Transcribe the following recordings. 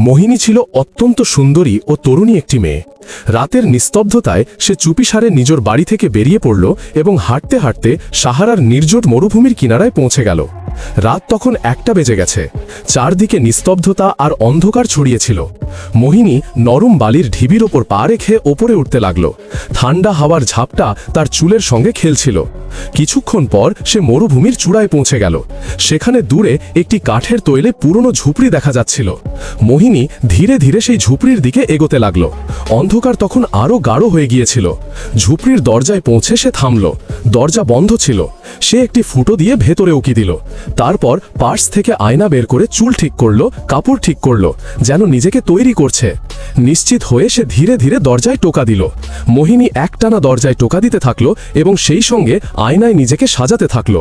মোহিনী ছিল অত্যন্ত সুন্দরী ও তরুণী একটি মেয়ে। রাতের নিস্তব্ধতায় সে চুপিসারে নিজের বাড়ি থেকে বেরিয়ে পড়ল এবং হাঁটতে হাঁটতে সাহারার নির্জট মরুভূমির কিনারায় পৌঁছে গেল। রাত তখন 1টা বেজে গেছে। চারদিকে নিস্তব্ধতা আর অন্ধকার ছড়িয়েছিল। মোহিনী নরম বালির ঢিবির ওপর পা রেখে ওপরে উঠতে লাগল। ঠান্ডা হাওয়ার ঝাপটা তার চুলের সঙ্গে খেলছিল। কিছুক্ষণ পর সে মরুভূমির চূড়ায় পৌঁছে গেল। সেখানে দূরে একটি কাঠের তৈলে পুরনো ঝুপড়ি দেখা যাচ্ছিল। মোহিনী ধীরে ধীরে সেই ঝুপড়ির দিকে এগোতে লাগল। অন্ধকার তখন আরও গাঢ় হয়ে গিয়েছিল। ঝুপড়ির দরজায় পৌঁছে সে থামল। দরজা বন্ধ ছিল। সে একটি ফুটো দিয়ে ভেতরে উকি দিল। তারপর পার্স থেকে আয়না বের করে চুল ঠিক করল, কাপড় ঠিক করল, যেন নিজেকে তৈরি করছে। নিশ্চিত হয়ে সে ধীরে ধীরে দরজায় টোকা দিল। মোহিনী একটানা দরজায় টোকা দিতে থাকল এবং সেই সঙ্গে আয়নায় নিজেকে সাজাতে থাকল।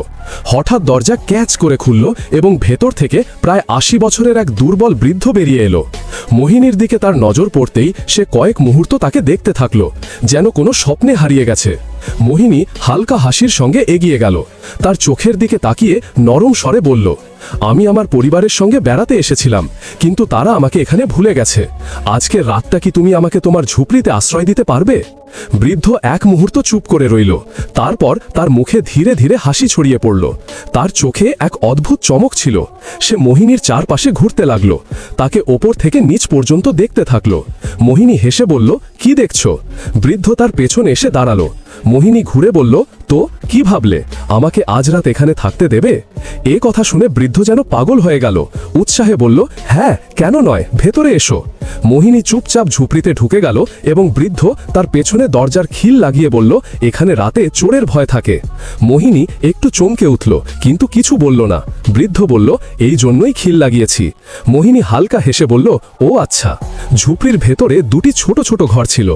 হঠাৎ দরজা ক্যাচ করে খুলল এবং ভেতর থেকে প্রায় 80 বছরের এক দুর্বল বৃদ্ধ বেরিয়ে এলো। মোহিনীর দিকে তার নজর পড়তেই সে কয়েক মুহূর্ত তাকে দেখতে থাকল, যেন কোনো স্বপ্নে হারিয়ে গেছে। মোহিনী হালকা হাসির সঙ্গে এগিয়ে গেল। তার চোখের দিকে তাকিয়ে নরম স্বরে বলল, আমি আমার পরিবারের সঙ্গে বেড়াতে এসেছিলাম, কিন্তু তারা আমাকে এখানে ভুলে গেছে। আজকের রাতটা কি তুমি আমাকে তোমার ঝুপড়িতে আশ্রয় দিতে পারবে? বৃদ্ধ এক মুহূর্ত চুপ করে রইল। তারপর তার মুখে ধীরে ধীরে হাসি ছড়িয়ে পড়ল। তার চোখে এক অদ্ভুত চমক ছিল। সে মোহিনীর চারপাশে ঘুরতে লাগলো, তাকে ওপর থেকে নিচ পর্যন্ত দেখতে থাকলো। মোহিনী হেসে বলল, কি দেখছো? বৃদ্ধ তার পেছনে এসে দাঁড়ালো। মোহিনী ঘুরে বলল, তো কি ভাবলে, আমাকে আজ রাত এখানে থাকতে দেবে? এ কথা শুনে বৃদ্ধ যেন পাগল হয়ে গেল। উৎসাহে বলল, হ্যাঁ, কেন নয়, ভেতরে এসো। মোহিনী চুপচাপ ঝুপড়িতে ঢুকে গেল এবং বৃদ্ধ তার পেছনে দরজার খিল লাগিয়ে বলল, এখানে রাতে চোরের ভয় থাকে। মোহিনী একটু চমকে উঠল, কিন্তু কিছু বলল না। বৃদ্ধ বলল, এই জন্যই খিল লাগিয়েছি। মোহিনী হালকা হেসে বলল, ও আচ্ছা। ঝুপড়ির ভেতরে দুটি ছোট ছোট ঘর ছিল।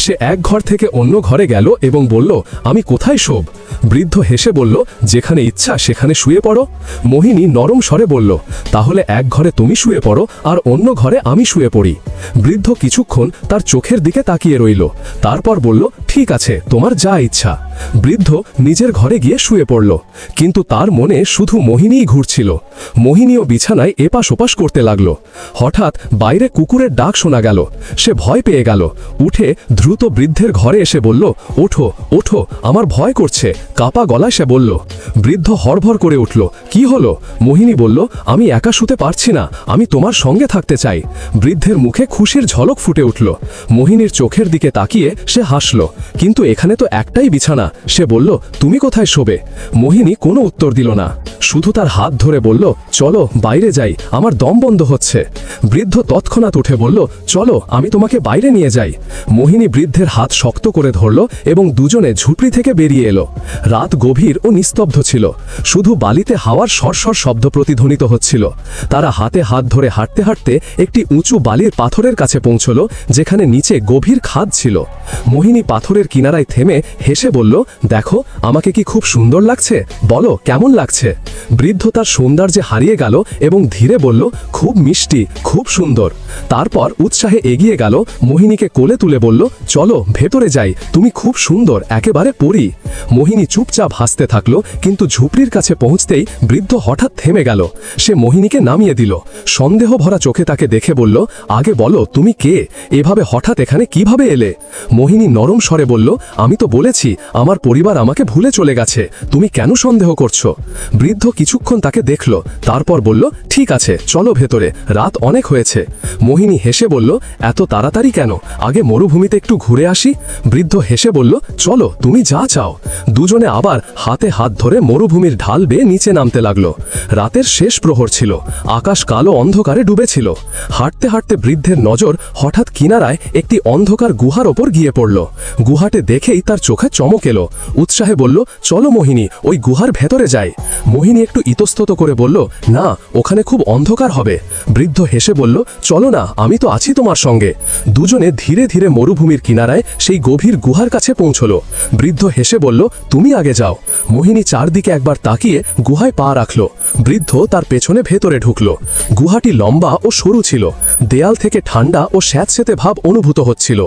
সে এক ঘর থেকে অন্য ঘরে গেল এবং বলল, আমি কোথায় শোব? বৃদ্ধ হেসে বলল, যেখানে ইচ্ছা সেখানে শুয়ে পড়ো। মোহিনী নরম স্বরে বলল, তাহলে এক ঘরে তুমি শুয়ে পড়ো আর অন্য ঘরে আমি শুয়ে পড়ি। বৃদ্ধ কিছুক্ষণ তার চোখের দিকে তাকিয়ে রইল। তারপর বলল, ঠিক আছে, তোমার যা ইচ্ছা। বৃদ্ধ নিজের ঘরে গিয়ে শুয়ে পড়ল, কিন্তু তার মনে শুধু মোহিনীই ঘুরছিল। মোহিনীও বিছানায় এপাশ ওপাশ করতে লাগলো। হঠাৎ বাইরে কুকুরের ডাক শোনা গেল। সে ভয় পেয়ে গেল। উঠে দ্রুত বৃদ্ধের ঘরে এসে বলল, ওঠো ওঠো, আমার ভয় করছে। কাপা গলায় সে বলল। বৃদ্ধ হড়ভড় করে উঠল। কি হলো? মোহিনী বলল, আমি একা শুতে পারছি না, আমি তোমার সঙ্গে থাকতে চাই। বৃদ্ধের মুখে খুশির ঝলক ফুটে উঠল। মোহিনীর চোখের দিকে তাকিয়ে সে হাসল। কিন্তু এখানে তো একটাই বিছানা। সে বলল, তুমি কোথায় শোবে? মোহিনী কোনো উত্তর দিল না, শুধু তার হাত ধরে বলল, চলো বাইরে যাই, আমার দম বন্ধ হচ্ছে। বৃদ্ধ তৎক্ষণাৎ উঠে বলল, চলো আমি তোমাকে বাইরে নিয়ে যাই। মোহিনী বৃদ্ধের হাত শক্ত করে ধরল এবং দুজনে ঝুপড়ি থেকে বেরিয়ে এলো। রাত গভীর ও নিস্তব্ধ ছিল। শুধু বালিতে হাওয়ার সরসর শব্দ প্রতিধ্বনিত হচ্ছিল। তারা হাতে হাত ধরে হাঁটতে হাঁটতে একটি উঁচু বালির পাথরের কাছে পৌঁছল, যেখানে নিচে গভীর খাদ ছিল। মোহিনী পাথরের কিনারায় থেমে হেসে বলল, দেখো, আমাকে কি খুব সুন্দর লাগছে? বলো, কেমন লাগছে? বৃদ্ধ তার সৌন্দর্যে হারিয়ে গেল এবং ধীরে বলল, খুব মিষ্টি, খুব সুন্দর। তারপর উৎসাহে এগিয়ে গেল, মোহিনীকে কোলে তুলে বলল, চলো ভেতরে যাই, তুমি খুব সুন্দর, একেবারে পরী। মোহিনী চুপচাপ হাসতে থাকলো, কিন্তু ঝুপড়ির কাছে পৌঁছতেই বৃদ্ধ হঠাৎ থেমে গেল। সে মোহিনীকে নামিয়ে দিল। সন্দেহ ভরা চোখে তাকে দেখে বলল, আগে বলো, তুমি কে? এভাবে হঠাৎ এখানে কিভাবে এলে? মোহিনী নরম স্বরে বলল, আমি তো বলেছি আমার পরিবার আমাকে ভুলে চলে গেছে, তুমি কেন সন্দেহ করছো? বৃদ্ধ কিছুক্ষণ তাকে দেখল, তারপর বলল, ঠিক আছে, চলো ভেতরে, রাত অনেক হয়েছে। মোহিনী হেসে বলল, এত তাড়াতাড়ি কেন? আগে মরুভূমিতে একটু ঘুরে আসি। বৃদ্ধ হেসে বলল, চলো, তুমি যা চাও। দুজনে আবার হাতে হাত ধরে মরুভূমির ঢাল বেয়ে নিচে নামতে লাগলো। রাতের শেষ প্রহর ছিল। আকাশ কালো অন্ধকারে ডুবেছিল। হাঁটতে হাঁটতে বৃদ্ধের নজর হঠাৎ কিনারায় একটি অন্ধকার গুহার ওপর গিয়ে পড়ল। গুহাটে দেখেই তার চোখে চমক এলো। উৎসাহে বলল, চলো মোহিনী, ওই গুহার ভেতরে যাই। মোহিনী একটু ইতস্তত করে বলল, না, ওখানে খুব অন্ধকার হবে। বৃদ্ধ হেসে বলল, চলো না, আমি তো আছি তোমার সঙ্গে। দুজনে ধীরে ধীরে মরুভূমির কিনারায় সেই গভীর গুহার কাছে পৌঁছল। বৃদ্ধ হেসে বলল, তুমি আগে যাও। মোহিনী চারদিকে একবার তাকিয়ে গুহায় পা রাখল। বৃদ্ধ তার পেছনে ভেতরে ঢুকল। গুহাটি লম্বা ও সরু ছিল। দেয়াল থেকে থেকে ঠান্ডা ও স্যাঁতস্যাঁতে ভাব অনুভূত হচ্ছিল।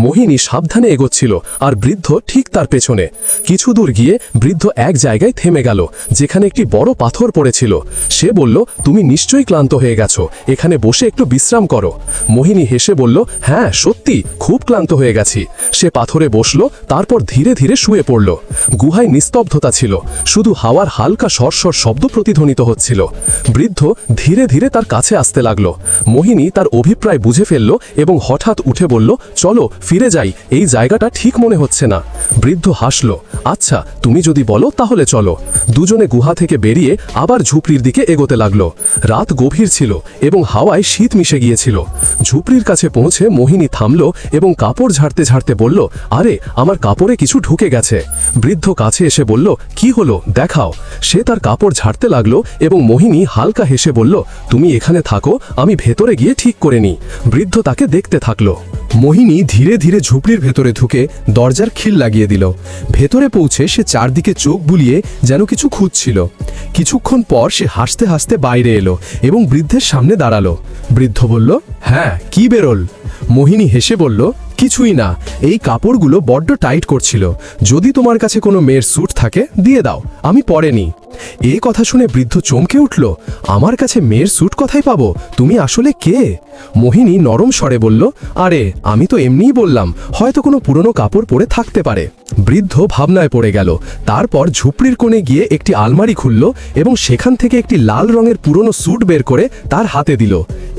মোহিনী সাবধানে এগোচ্ছিল আর বৃদ্ধ ঠিক তার পেছনে। কিছু দূর গিয়ে বৃদ্ধ এক জায়গায় থেমে গেল, যেখানে একটি বড় পাথর পড়েছিল। সে বলল, তুমি নিশ্চয়ই ক্লান্ত হয়ে গেছো, এখানে বসে একটু বিশ্রাম করো। মোহিনী হেসে বলল, হ্যাঁ সত্যি খুব ক্লান্ত হয়ে গেছি। সে পাথরে বসল, তারপর ধীরে ধীরে শুয়ে পড়ল। গুহায় নিস্তব্ধতা ছিল, শুধু হাওয়ার হালকা সরসর শব্দ প্রতিধ্বনিত হচ্ছিল। বৃদ্ধ ধীরে ধীরে তার কাছে আসতে লাগল। মোহিনী তার অভিপ্রায় বুঝে ফেলল এবং হঠাৎ উঠে বলল, চলো ফিরে যাই, এই জায়গাটা ঠিক মনে হচ্ছে না। বৃদ্ধ হাসল, আচ্ছা তুমি যদি বলো তাহলে চলো। দুজনে গুহা থেকে বেরিয়ে আবার ঝুপড়ির দিকে এগোতে লাগলো। রাত গভীর ছিল এবং হাওয়ায় শীত মিশে গিয়েছিল। ঝুপড়ির কাছে পৌঁছে মোহিনী থামল এবং কাপড় ঝাড়তে ঝাড়তে বলল, আরে আমার কাপড়ে কিছু ঢুকে গেছে। বৃদ্ধ কাছে এসে বলল, কি হলো দেখাও। সে তার কাপড় ঝাড়তে লাগলো এবং মোহিনী হালকা হেসে বলল, তুমি এখানে থাকো, আমি ভেতরে গিয়ে ঠিক করে নিই। বৃদ্ধ তাকে দেখতে থাকলো। মোহিনী ধীরে ধীরে ঝুপড়ির ভেতরে ঢুকে দরজার খিল লাগিয়ে দিল। ভেতরে পৌঁছে সে চারদিকে চোখ বুলিয়ে যেন কিছু খুঁজছিল। কিছুক্ষণ পর সে হাসতে হাসতে বাইরে এলো এবং বৃদ্ধের সামনে দাঁড়ালো। বৃদ্ধ বলল, হ্যাঁ কি বেরোল? মোহিনী হেসে বলল, কিছুই না, এই কাপড়গুলো বড্ড টাইট করছিল। যদি তোমার কাছে কোনো মেয়ের স্যুট থাকে দিয়ে দাও, আমি পরে নি। এই কথা শুনে বৃদ্ধ চমকে উঠল, আমার কাছে মেয়ের স্যুট কোথায় পাবো? তুমি আসলে কে? মোহিনী নরম স্বরে বলল, আরে আমি তো এমনিই বললাম, হয়তো কোনো পুরনো কাপড় পরে থাকতে পারে। বৃদ্ধ ভাবনায় পড়ে গেল। তারপর ঝুপড়ির কোণে গিয়ে একটি আলমারি খুলল এবং সেখান থেকে একটি লাল রঙের পুরনো স্যুট বের করে তার হাতে দিল।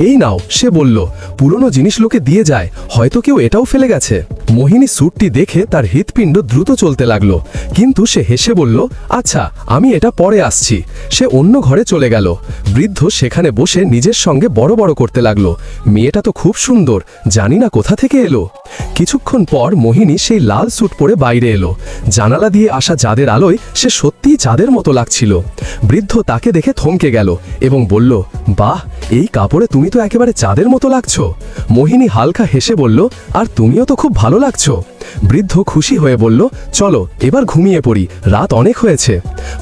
এই নাও, সে বলল, পুরনো জিনিস লোকে দিয়ে যায়, হয়তো কেউ এটাও ফেলে গেছে। মোহিনী স্যুটটি দেখে তার হৃৎপিণ্ড দ্রুত চলতে লাগলো, কিন্তু সে হেসে বলল, আচ্ছা আমি এটা পরে আসছি। সে অন্য ঘরে চলে গেল। বৃদ্ধ সেখানে বসে নিজের সঙ্গে বড় বড় করতে লাগলো, মেয়েটা তো খুব সুন্দর, জানি না কোথা থেকে এলো। কিছুক্ষণ পর মোহিনী সেই লাল স্যুট পরে বাইরে এলো। জানালা দিয়ে আসা চাঁদের আলোয় সে সত্যিই চাঁদের মতো লাগছিল। বৃদ্ধ তাকে দেখে থমকে গেল এবং বলল, বাহ, এই কাপড়ে তুমি তো একেবারে চাঁদের মতো লাগছো। মোহিনী হালকা হেসে বলল, আর তুমিও তো খুব ভালো লাগছো। বৃদ্ধ খুশি হয়ে বলল, চলো এবার ঘুমিয়ে পড়ি, রাত অনেক হয়েছে।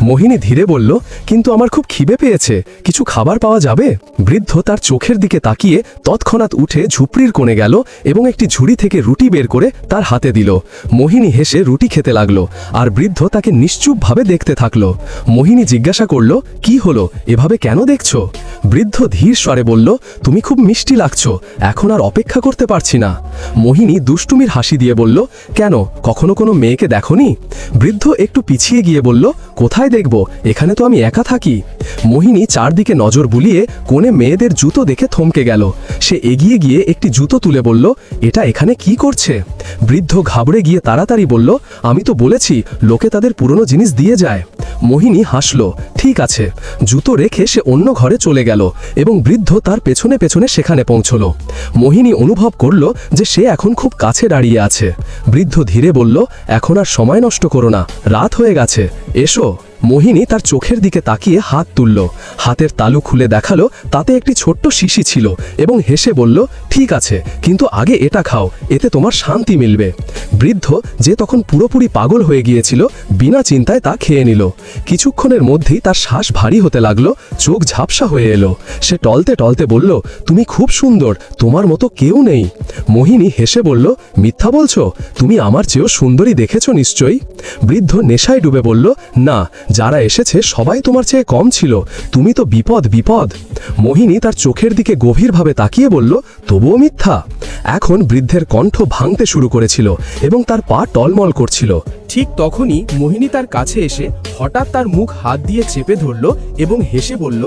মোহিনী ধীরে বলল, কিন্তু আমার খুব খিদে পেয়েছে, কিছু খাবার পাওয়া যাবে? বৃদ্ধ তার চোখের দিকে তাকিয়ে তৎক্ষণাৎ উঠে ঝুপড়ির কোণে গেল এবং একটি ঝুড়ি থেকে রুটি বের করে তার হাতে দিল। মোহিনী হেসে রুটি খেতে লাগলো আর বৃদ্ধ তাকে নিশ্চুপভাবে দেখতে থাকলো। মোহিনী জিজ্ঞাসা করল, কি হলো, এভাবে কেন দেখছো? বৃদ্ধ ধীর স্বরে বলল, তুমি খুব মিষ্টি লাগছো, এখন আর অপেক্ষা করতে পারছি না। মোহিনী দুষ্টুমির হাসি দিয়ে বলল, কেন, কখনো কোনো মেয়েকে দেখোনি? বৃদ্ধ একটু পিছিয়ে গিয়ে বলল, কোথায় দেখব, এখানে তো আমি একা থাকি। মোহিনী চারদিকে নজর বুলিয়ে কোণে মেয়েদের জুতো দেখে থমকে গেল। সে এগিয়ে গিয়ে একটি জুতো তুলে বলল, এটা এখানে কি করছে? বৃদ্ধ ঘাবড়ে গিয়ে তাড়াতাড়ি বলল, আমি তো বলেছি লোকে তাদের পুরনো জিনিস দিয়ে যায়। মোহিনী হাসল, ঠিক আছে। জুতো রেখে সে অন্য ঘরে চলে গেল এবং বৃদ্ধ তার পেছনে পেছনে সেখানে পৌঁছল। মোহিনী অনুভব করল যে সে এখন খুব কাছে দাঁড়িয়ে আছে। বৃদ্ধ ধীরে বলল, এখন আর সময় নষ্ট করো না, রাত হয়ে গেছে, এসো। মোহিনী তার চোখের দিকে তাকিয়ে হাত তুলল। হাতের তালু খুলে দেখালো, তাতে একটি ছোট্ট শিশি ছিল এবং হেসে বলল, ঠিক আছে, কিন্তু আগে এটা খাও, এতে তোমার শান্তি মিলবে। বৃদ্ধ, যে তখন পুরোপুরি পাগল হয়ে গিয়েছিল, বিনা চিন্তায় তা খেয়ে নিল। কিছুক্ষণের মধ্যেই তার শ্বাস ভারী হতে লাগলো, চোখ ঝাপসা হয়ে এলো। সে টলতে টলতে বলল, তুমি খুব সুন্দর, তোমার মতো কেউ নেই। মোহিনী হেসে বলল, মিথ্যা বলছো, তুমি আমার চেয়েও সুন্দরী দেখেছো নিশ্চয়ই। বৃদ্ধ নেশায় ডুবে বলল, না, যারা এসেছে সবাই তোমার চেয়ে কম ছিল, তুমি তো বিপদ বিপদ। মোহিনী তার চোখের দিকে গভীরভাবে তাকিয়ে বলল, তবুও মিথ্যা। এখন বৃদ্ধের কণ্ঠ ভাঙতে শুরু করেছিল এবং তার পা টলমল করছিল। ঠিক তখনই মোহিনী তার কাছে এসে হঠাৎ তার মুখ হাত দিয়ে চেপে ধরল এবং হেসে বলল,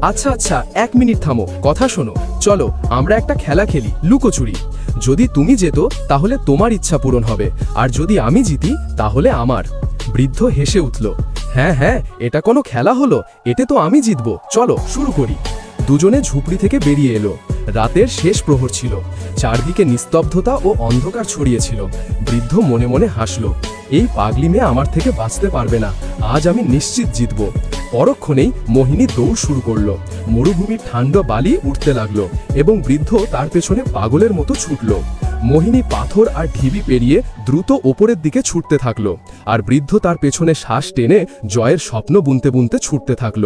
আচ্ছা আচ্ছা, 1 মিনিট থামো, কথা শোনো, চলো আমরা একটা খেলা খেলি, লুকোচুরি। যদি তুমি যেতো তাহলে তোমার ইচ্ছা পূরণ হবে, আর যদি আমি জিতি তাহলে আমার। বৃদ্ধ হেসে উঠল, হ্যাঁ হ্যাঁ, এটা কোনো খেলা হলো, এতে তো আমি জিতবো, চলো শুরু করি। দুজনে ঝুপড়ি থেকে বেরিয়ে এলো। রাতের শেষ প্রহর ছিল, চারদিকে নিস্তব্ধতা ও অন্ধকার ছড়িয়েছিল। বৃদ্ধ মনে মনে হাসল, এই পাগলি মেয়ে আমার থেকে বাঁচতে পারবে না, আজ আমি নিশ্চিত জিতব। পরক্ষণেই মোহিনী দৌড় শুরু করলো। মরুভূমির ঠান্ডা বালি উঠতে লাগলো এবং বৃদ্ধ তার পেছনে পাগলের মতো ছুটল। মোহিনী পাথর আর ঢিবি পেরিয়ে দ্রুত ওপরের দিকে ছুটতে থাকলো। আর বৃদ্ধ তার পেছনে শ্বাস টেনে জয়ের স্বপ্ন বুনতে বুনতে ছুটতে থাকল।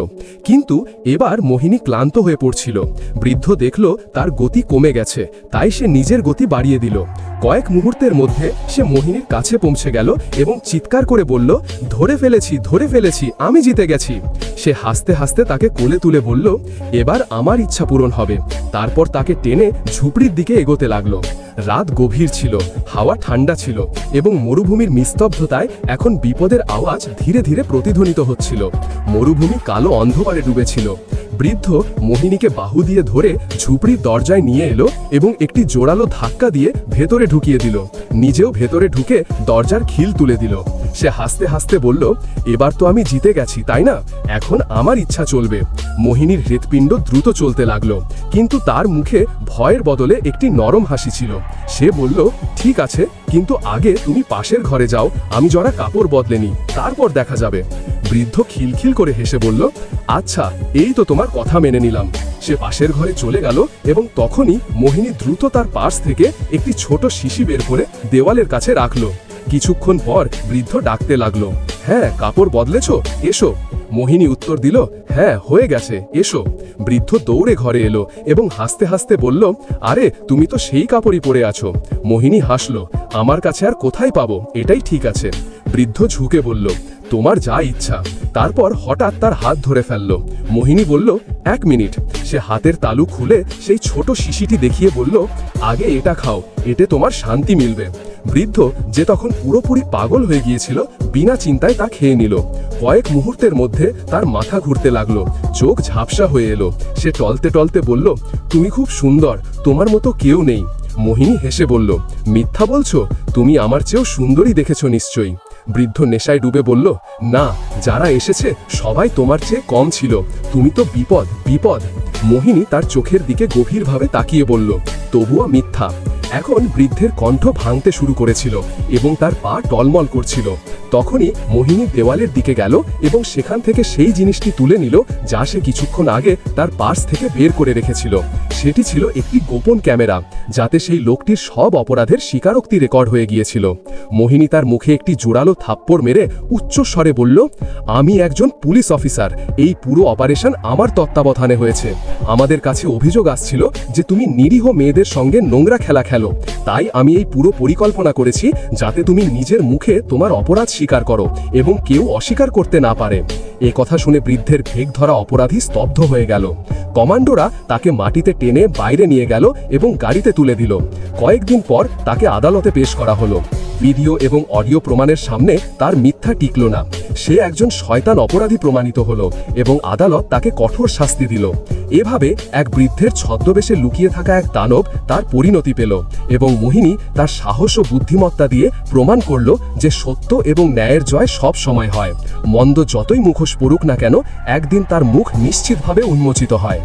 কিন্তু এবার মোহিনী ক্লান্ত হয়ে পড়ছিল। বৃদ্ধ দেখল তার গতি কমে গেছে, তাই সে নিজের গতি বাড়িয়ে দিল। কয়েক মুহূর্তের মধ্যে সে মোহিনীর কাছে পৌঁছে গেল এবং চিৎকার করে বলল, ধরে ফেলেছি, আমি জিতে গেছি। সে হাসতে হাসতে তাকে কোলে তুলে বলল, এবার আমার ইচ্ছা পূরণ হবে। তারপর তাকে টেনে ঝুপড়ির দিকে এগোতে লাগলো। রাত গভীর ছিল, হাওয়া ঠান্ডা ছিল এবং মরুভূমির নিস্তব্ধতায় এখন বিপদের আওয়াজ ধীরে ধীরে প্রতিধ্বনিত হচ্ছিল। মরুভূমি কালো অন্ধকারে ডুবেছিল। বৃদ্ধ মোহিনীকে বাহু দিয়ে ধরে ঝুপড়ির দরজায় নিয়ে এলো এবং একটি জোরালো ধাক্কা দিয়ে ভেতরে ঢুকিয়ে দিল। নিজেও ভেতরে ঢুকে দরজার খিল তুলে দিল। সে হাসতে হাসতে বলল, এবার তো আমি জিতে গেছি, তাই না? এখন আমার ইচ্ছা চলবে। মোহিনীর হৃৎপিণ্ড দ্রুত চলতে লাগলো, কিন্তু তার মুখে ভয়ের বদলে একটি নরম হাসি ছিল। সে বলল, ঠিক আছে, কিন্তু আগে তুমি পাশের ঘরে যাও, আমি জরা কাপড় বদলে নিই, তারপর দেখা যাবে। বৃদ্ধ খিলখিল করে হেসে বলল, আচ্ছা, এই তো তোমার কথা মেনে নিলাম। সে পাশের ঘরে চলে গেল এবং তখনই মোহিনী দ্রুত তার পার্স থেকে একটি ছোট শিশি বের করে দেওয়ালের কাছে রাখলো। কিছুক্ষণ পর বৃদ্ধ ডাকতে লাগলো, হ্যাঁ, কাপড় বদলেছ, এসো। মোহিনী উত্তর দিল, হ্যাঁ, হয়ে গেছে, এসো। বৃদ্ধ দৌড়ে ঘরে এলো এবং হাসতে হাসতে বলল, আরে, তুমি তো সেই কাপড়ই পরে আছো। মোহিনী হাসল, আমার কাছে আর কোথায় পাবো, এটাই ঠিক আছে। বৃদ্ধ ঝুঁকে বলল, তোমার যা ইচ্ছা। তারপর হঠাৎ তার হাত ধরে ফেলল। মোহিনী বলল, এক মিনিট। সে হাতের তালু খুলে সেই ছোট শিশিটি দেখিয়ে বলল, আগে এটা খাও, এতে তোমার শান্তি মিলবে। বৃদ্ধ, যে তখন পুরোপুরি পাগল হয়ে গিয়েছিল, বিনা চিন্তায় তা খেয়ে নিল। কয়েক মুহূর্তের মধ্যে তার মাথা ঘুরতে লাগলো, চোখ ঝাপসা হয়ে এলো। সে টলতে টলতে বলল, তুমি খুব সুন্দর, তোমার মতো কেউ নেই। মোহিনী হেসে বলল, মিথ্যা বলছো? তুমি আমার চেয়েও সুন্দরী দেখেছো নিশ্চয়ই। বৃদ্ধ নেশায় ডুবে বলল, না, যারা এসেছে সবাই তোমার চেয়ে কম ছিল, তুমি তো বিপদ। মোহিনী তার চোখের দিকে গভীরভাবে তাকিয়ে বলল, তবুও মিথ্যা। এখন বৃদ্ধের কণ্ঠ ভাঙতে শুরু করেছিল এবং তার পা টলমল করছিল। তখনই মোহিনী দেওয়ালের দিকে গেল এবং সেখান থেকে সেই জিনিসটি তুলে নিল যা সে কিছুক্ষণ আগে তার পার্স থেকে বের করে রেখেছিল। সেটি ছিল একটি গোপন ক্যামেরা, যাতে সেই লোকটির সব অপরাধের স্বীকারোক্তি রেকর্ড হয়ে গিয়েছিল। মোহিনী তার মুখে একটি জোরালো থাপ্পড় মেরে উচ্চ স্বরে বলল, আমি একজন পুলিশ অফিসার, এই পুরো অপারেশন আমার তত্ত্বাবধানে হয়েছে। আমাদের কাছে অভিযোগ আসছিল যে তুমি নিরীহ মেয়েদের সঙ্গে নোংরা খেলা খেলো, তাই আমি এই পুরো পরিকল্পনা করেছি যাতে তুমি নিজের মুখে তোমার অপরাধ স্বীকার করো এবং কেউ অস্বীকার করতে না পারে। এ কথা শুনে বৃদ্ধের ভেগ ধরা অপরাধী স্তব্ধ হয়ে গেল। কমান্ডোরা তাকে মাটিতে টেনে বাইরে নিয়ে গেল এবং গাড়িতে তুলে দিল। কয়েকদিন পর তাকে আদালতে পেশ করা হলো। ভিডিও এবং অডিও প্রমাণের সামনে তার মিথ্যা টিকল না। সে একজন শয়তান অপরাধী প্রমাণিত হলো এবং আদালত তাকে কঠোর শাস্তি দিল। এভাবে এক বৃদ্ধের ছদ্মবেশে লুকিয়ে থাকা এক দানব তার পরিণতি পেল এবং মোহিনী তার সাহস ও বুদ্ধিমত্তা দিয়ে প্রমাণ করল যে সত্য এবং ন্যায়ের জয় সব সময় হয়। মন্দ যতই মুখোশ পড়ুক না কেন, একদিন তার মুখ নিশ্চিতভাবে উন্মোচিত হয়।